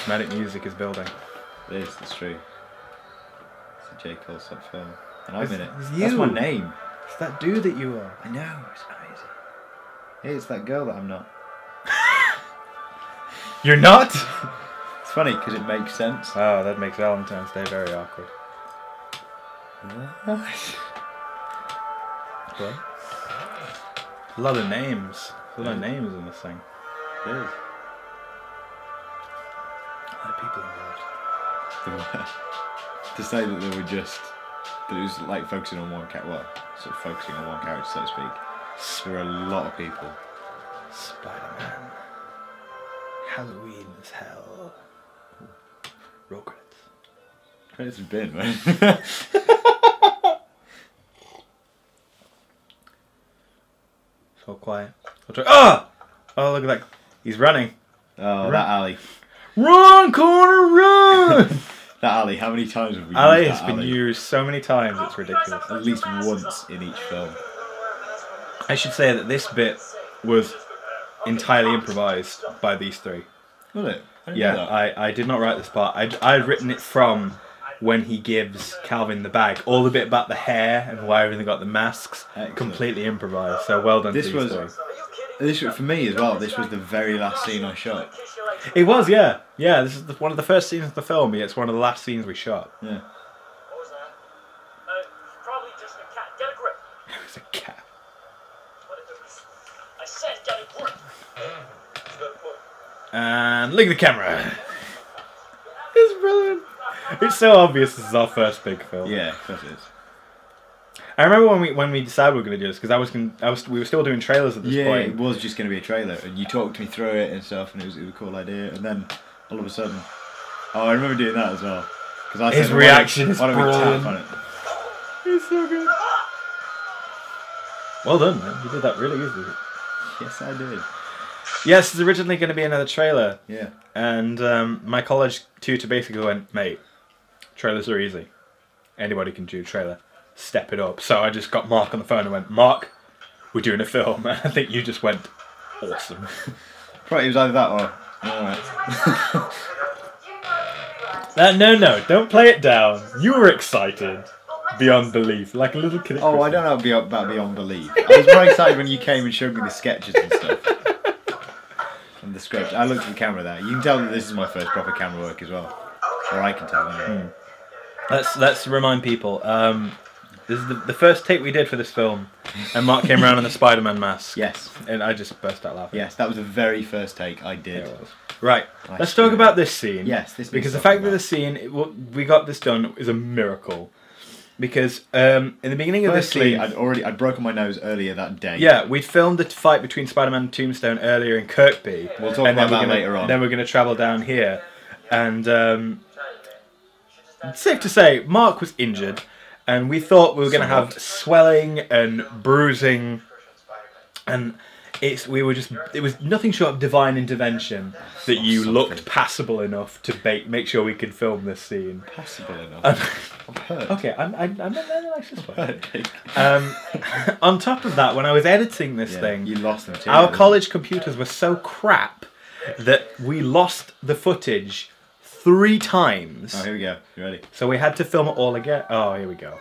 Dramatic music is building. It is, that's true. It's a J. Cole sub film. And I'm in it. It's That's you. my name. It's that dude that you are. I know, it's crazy. Hey, it's that girl that I'm not. You're not? It's funny because it makes sense. Oh, that makes Valentine's Day very awkward. What? What? A lot of names. A lot of names in this thing. It is. A lot of people involved. There were. To say that they were just... That it was like focusing on one character. Well, sort of focusing on one character, so to speak. There were a lot of people. Spider-Man. Halloween is hell. Roll credits. Credits have been, man. So quiet. Oh! Oh, look at that. He's running. Oh, that alley. Run, corner, run! That alley, how many times have we alley used has that been alley? used so many times, it's ridiculous. At least once in each film. I should say that this bit was entirely improvised by these three. Was it? I didn't know that. I did not write this part. I'd written it from when he gives Calvin the bag. All the bit about the hair and why everything got the masks. Excellent. Completely improvised. So well done to these three. This for me as well. This was the very last scene I shot. It was, yeah. Yeah, this is one of the first scenes of the film. It's one of the last scenes we shot. Yeah. What was that? Probably just a cat. Get a grip. It was a cat. What if it was? I said get a grip. And look at the camera. It's brilliant. It's so obvious this is our first big film. Yeah, of course it is. I remember when we decided we were going to do this because we were still doing trailers at this point. It was just going to be a trailer, and you talked me through it and stuff, and it was a cool idea. And then all of a sudden, I remember doing that as well. Because I His said, reaction is why don't we brilliant. tap on it? It's so good. Well done, man. You did that really easily. Yes, I did. Yes, it's originally going to be another trailer. Yeah. And my college tutor basically went, mate, trailers are easy. Anybody can do a trailer. Step it up. So I just got Mark on the phone and went, Mark, we're doing a film. And I think you just went, awesome. Probably it was either that or... Alright. No, don't play it down. You were excited. Beyond belief. Like a little kid. Oh, I don't know about beyond belief. I was very excited when you came and showed me the sketches and stuff. And the script. I looked at the camera there. You can tell that this is my first proper camera work as well. Or I can tell anyway. Let's remind people. This is the first take we did for this film, and Mark came around in the Spider-Man mask. Yes. And I just burst out laughing. Yes, that was the very first take I did. Yeah, it was. Right, I let's screwed talk it about up. this scene. Yes, this because the needs fact talking that the scene we got this done is a miracle. Because in the beginning of this Firstly, scene, I'd broken my nose earlier that day. yeah, we'd filmed the fight between Spider-Man and Tombstone earlier in Kirkby. We'll talk about that later on. Then we're going to travel down here, and it's safe to say Mark was injured, and we thought we were going to have swelling and bruising, and it was nothing short of divine intervention that you looked passable enough to make sure we could film this scene. Passable enough. I'm hurt. Okay, I'm not the nicest way. On top of that, when I was editing this thing, you lost the material. our college computers were so crap that we lost the footage 3 times. Oh, here we go. You ready? So we had to film it all again. Oh, here we go.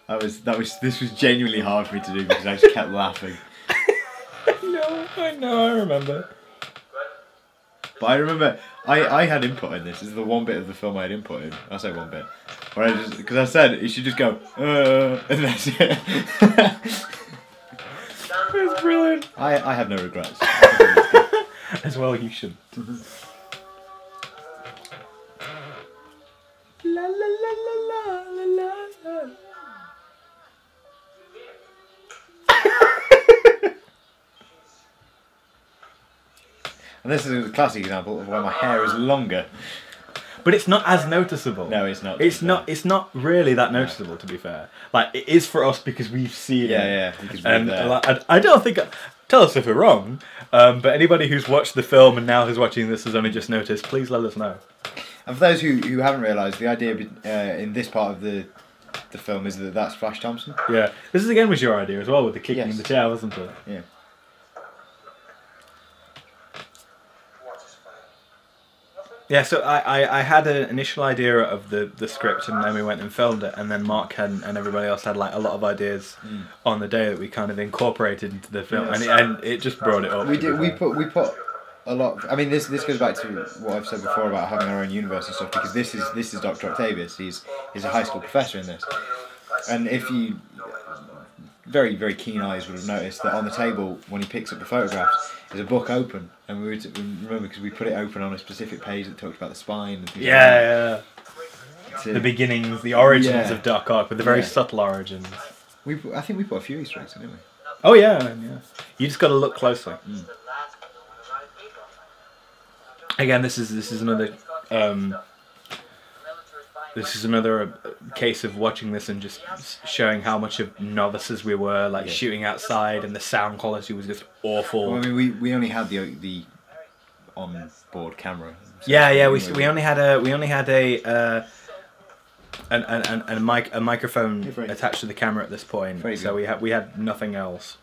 This was genuinely hard for me to do because I just kept laughing. I know, I remember. But I remember I had input in this. This is the one bit of the film I had input in. I say one bit. Where because I said you should just go, and that's it. It's brilliant. I have no regrets. As well, you should. La la la la la la la. And this is a classic example of where my hair is longer. But it's not as noticeable. No, it's not. It's not really that noticeable, to be fair. Like it is for us because we've seen it. Yeah, because we're And there. I don't think. Tell us if we're wrong. But anybody who's watched the film and now who's watching this has only just noticed. Please let us know. And for those who haven't realised, the idea in this part of the film is that that's Flash Thompson. Yeah, this is again was your idea as well with the kicking in Yes. the chair, wasn't it? Yeah. Yeah, so I had an initial idea of the script, and then we went and filmed it, and then Mark and everybody else had like a lot of ideas on the day that we kind of incorporated into the film, and it just brought it up. We did. We put a lot. I mean, this goes back to what I've said before about having our own universe and stuff. Because this is Dr. Octavius. He's a high school professor in this, and if you very, very keen eyes would have noticed that on the table when he picks up the photographs is a book open, and we remember because we put it open on a specific page that talked about the spine and things yeah. The beginnings, the origins of Dark Ark, but the very subtle origins. I think we put a few Easter eggs in, didn't we? Oh yeah. You just got to look closely. Again, this is another. This is another case of watching this and just showing how much of novices we were, like shooting outside, and the sound quality was just awful. Well, I mean, we only had the on-board camera. So we only had a microphone attached to the camera at this point, so we had nothing else.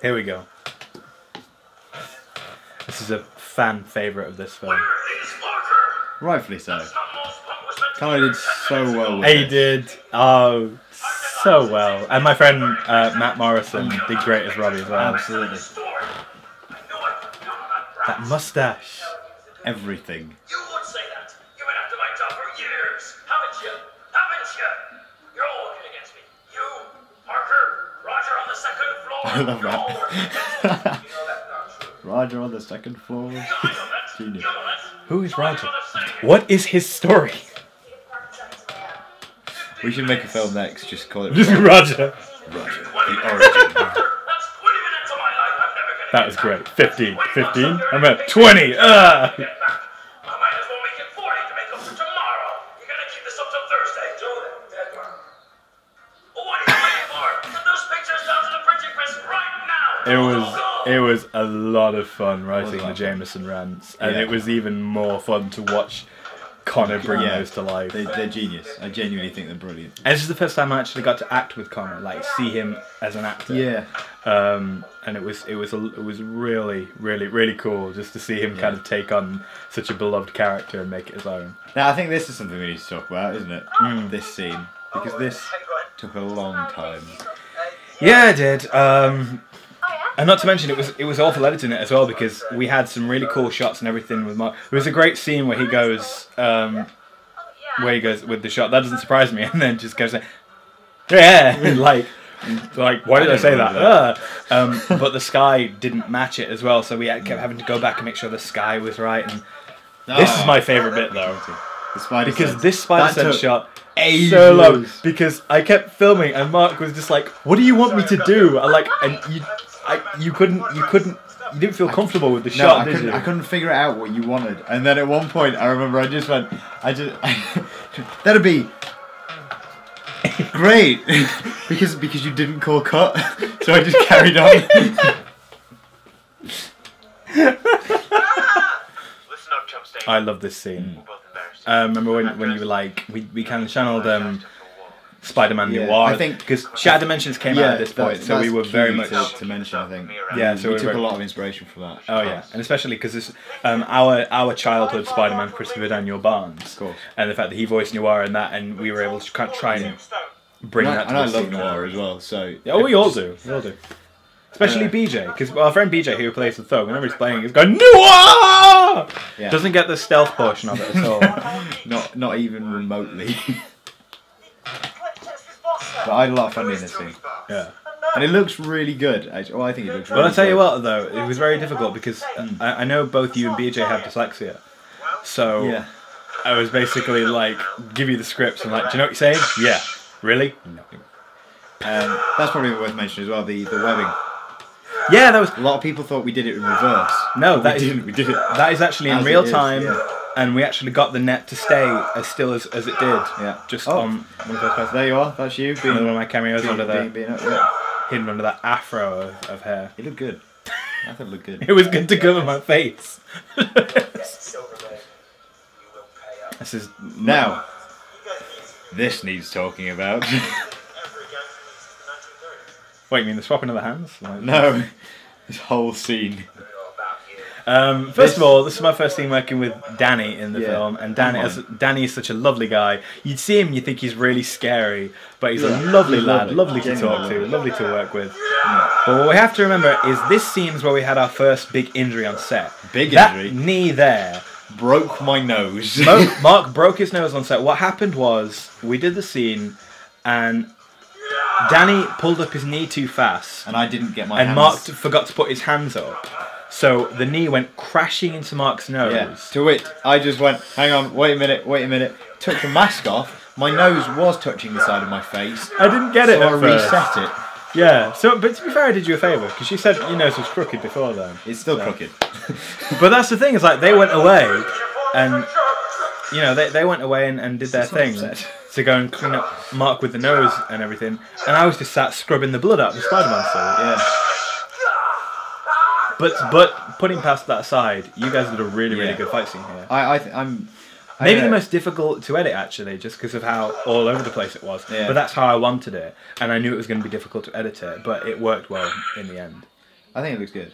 Here we go. This is a fan favourite of this film. Rightfully so. Connor did so well with He did. Oh, so well. And my friend Matt Morrison did great as Robbie as well. Absolutely. That mustache. Everything. You would say that. You've been after my job for years, haven't you? Haven't you? You're all working against me. You, Parker, Roger on the second floor. I love You're all working against me. that. You know that's not true. Roger on the second floor. I know that. Genius. You know that. Who is So I'm Roger? gonna say it. What is his story? We should make a film next. Just call it Just Roger. Roger. The 20 minutes, origin. Parker. That's 20 minutes of my life I'm never gonna That get was back. great. 15. 15? 20 I'm at 20. Get back. I might as well make it 40 to make up for tomorrow. You're gonna keep this up till Thursday. Do it. Well, what are you waiting for? Put those pictures down to the printing press right now. It was a lot of fun writing the Wasn't it? Jameson rants, and Yeah. it was even more fun to watch Connor bring those to life. They're genius. I genuinely think they're brilliant. And this is the first time I actually got to act with Connor, like see him as an actor. Yeah. And it was really, really, really cool just to see him kind of take on such a beloved character and make it his own. Now I think this is something we need to talk about, isn't it? This scene, because this took a long time. Yeah, it did. And not to mention, it was awful editing it as well, because we had some really cool shots and everything with Mark. There was a great scene where he goes with the shot. That doesn't surprise me, and then just goes like, yeah, like why did I say that? But the sky didn't match it as well, so we kept having to go back and make sure the sky was right. And this is my favourite bit though, The spider because sense. this spider That sense took shot. ages. So long, because I kept filming and Mark was just like, "What do you want me to do?" You didn't feel comfortable with the No, shot, did you? I couldn't figure out what you wanted. And then at one point, I remember I just went, that'd be great, because you didn't call cut, so I just carried on. Listen up, chump stain. I love this scene. We're both embarrassed. Remember when you were like, we kind of channeled Spider-Man Yeah, Noir, I think- because Shattered Dimensions came out at this point, so we that's were very key much. to mention. I think. Yeah, so we we took were- a lot of inspiration from that. Oh yeah, and especially because this our childhood Spider-Man, Christopher Daniel Barnes, Of course. and the fact that he voiced Noir in that, and we were able to try and bring that to And I the love scene. Noir as well. So Yeah, we all do. We all do. Especially BJ, because our friend BJ, who plays the Thug, whenever he's playing, he's going Noir. Yeah. Doesn't get the stealth portion of it at all. not even remotely. But I had a lot of fun in this scene, Yeah. and it looks really good. Actually, well, I think it looks. Well, Really I'll tell you good. what, though, it was very difficult because I know both you and BJ have dyslexia. So Yeah. I was basically like, give you the scripts and like, do you know what you're saying? Yeah. Really? No. That's probably worth mentioning as well. The webbing. Yeah, that was. A lot of people thought we did it in reverse. No, But that we is didn't. We did it. that is actually in As real it is, time, yeah. and we actually got the net to stay as still as it did. Yeah. Just Oh. on one of those parts. There you are. That's you. Another one of my cameos under being, the yeah. hidden under that afro of hair. It looked good. I thought it looked good. It was good to cover my face. This is Now, this needs talking about. What, you mean the swapping of the hands? Like, No, this whole scene. First of all, this is my first scene working with Danny in the film, and Come Danny is such a lovely guy. You'd see him, and you think he's really scary, but he's a lovely lad, lovely to talk to, lovely to work with. But what we have to remember is this scene is where we had our first big injury on set. That injury? knee there Broke my nose. Mark broke his nose on set. What happened was we did the scene, and Danny pulled up his knee too fast, And I didn't get my and hands. Mark forgot to put his hands up. So the knee went crashing into Mark's nose. Yeah. To which I just went, hang on, wait a minute. Took the mask off. My nose was touching the side of my face. I didn't get it So at I first. reset it. Yeah. So, but to be fair, I did you a favour because you said your nose was crooked before then. It's still crooked. But that's the thing. Is like they went away, and you know they went away and did their thing to go and clean up Mark with the nose and everything, and I was just sat scrubbing the blood out of the Spider-Man suit. Yeah. But putting past that aside, you guys did a really good fight scene here. I'm Maybe the most difficult to edit actually, just because of how all over the place it was. Yeah. But that's how I wanted it, and I knew it was going to be difficult to edit it, but it worked well in the end. I think it looks good.